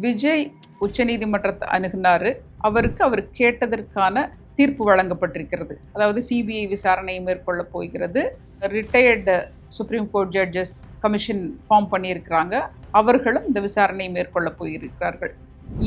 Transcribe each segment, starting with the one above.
விஜய் உச்சநீதிமன்றத்தை அணுகினாரு. அவர் கேட்டதற்கான தீர்ப்பு வழங்கப்பட்டிருக்கிறது. அதாவது சிபிஐ விசாரணையை மேற்கொள்ள போகிறது. Retired supreme court judges commission form பண்ணியிருக்கிறாங்க. அவர்களும் இந்த விசாரணையை மேற்கொள்ள போயிருக்கிறார்கள்.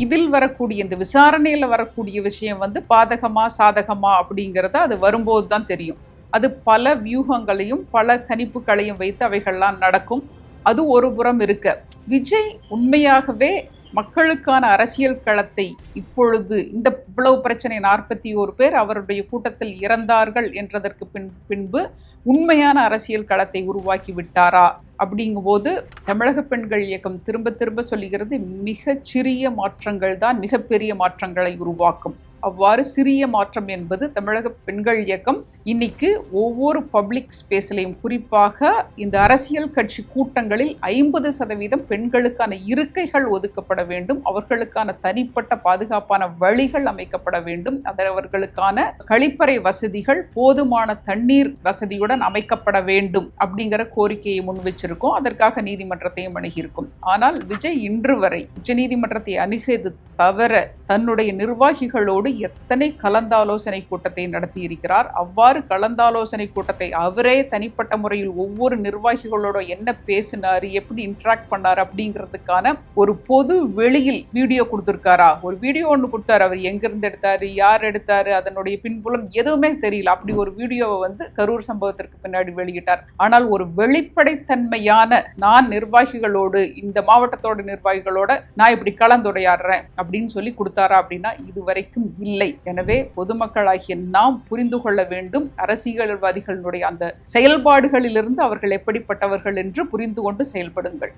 இதில் வரக்கூடிய இந்த விசாரணையில் வரக்கூடிய விஷயம் பாதகமா சாதகமா அப்படிங்கிறத அது வரும்போது தான் தெரியும். அது பல வியூகங்களையும் பல கணிப்புகளையும் வைத்து அவைகள்லாம் நடக்கும். அது ஒரு புறம் இருக்க, விஜய் உண்மையாகவே மக்களுக்கான அரசியல் களத்தை இப்பொழுது இந்த இவ்வளவு பிரச்சனை 41 பேர் அவருடைய கூட்டத்தில் இறந்தார்கள் என்றதற்கு பின்பு உண்மையான அரசியல் களத்தை உருவாக்கி விட்டாரா அப்படிங்கும்போது தமிழக பெண்கள் இயக்கம் திரும்ப திரும்ப சொல்லுகிறது, மிகச் சிறிய மாற்றங்கள் தான் மிகப்பெரிய மாற்றங்களை உருவாக்கும். அவ்வாறு சிறிய மாற்றம் என்பது தமிழக பெண்கள் இயக்கம் இன்னைக்கு ஒவ்வொரு பப்ளிக் ஸ்பேஸ்லையும், குறிப்பாக இந்த அரசியல் கட்சி கூட்டங்களில் 50% பெண்களுக்கான இருக்கைகள் ஒதுக்கப்பட வேண்டும், அவர்களுக்கான தனிப்பட்ட பாதுகாப்பான வழிகள் அமைக்கப்பட வேண்டும், அவர்களுக்கான கழிப்பறை வசதிகள் போதுமான தண்ணீர் வசதியுடன் அமைக்கப்பட வேண்டும் அப்படிங்கிற கோரிக்கையை முன் வச்சிருக்கோம். அதற்காக நீதிமன்றத்தையும் அணுகியிருக்கும். ஆனால் விஜய் இன்று வரை உச்சநீதிமன்றத்தை அணுகியது தவிர தன்னுடைய நிர்வாகிகளோடு எத்தனை கலந்தாலோசனை கூட்டத்தை நடத்தி இருக்கிறார். அவ்வாறு கலந்தாலோசனை கூட்டத்தை அவரே தனிப்பட்ட முறையில் ஒவ்வொரு நிர்வாகிகளோட என்ன பேசினாரு, எப்படி இன்டராக்ட் பண்ணாரு அப்படிங்கிறதுக்கான ஒரு பொது வெளியில் வீடியோ கொடுத்திருக்காரா? ஒரு வீடியோ ஒன்று கொடுத்தாரு. அவர் எங்கிருந்து எடுத்தாரு, யார் எடுத்தாரு, அதனுடைய பின்புலம் எதுவுமே தெரியல. அப்படி ஒரு வீடியோவை கரூர் சம்பவத்திற்கு பின்னாடி வெளியிட்டார். ஆனால் ஒரு வெளிப்படைத்தன்மையான, நான் நிர்வாகிகளோடு, இந்த மாவட்டத்தோட நிர்வாகிகளோட நான் இப்படி கலந்துரையாடுறேன் அப்படின்னு சொல்லி கொடுத்தாரா அப்படின்னா இதுவரைக்கும் இல்லை. எனவே பொதுமக்களாகிய நாம் புரிந்து கொள்ள வேண்டும், அரசியல்வாதிகளுடைய அந்த செயல்பாடுகளிலிருந்து அவர்கள் எப்படிப்பட்டவர்கள் என்று புரிந்து கொண்டு செயல்படுங்கள்.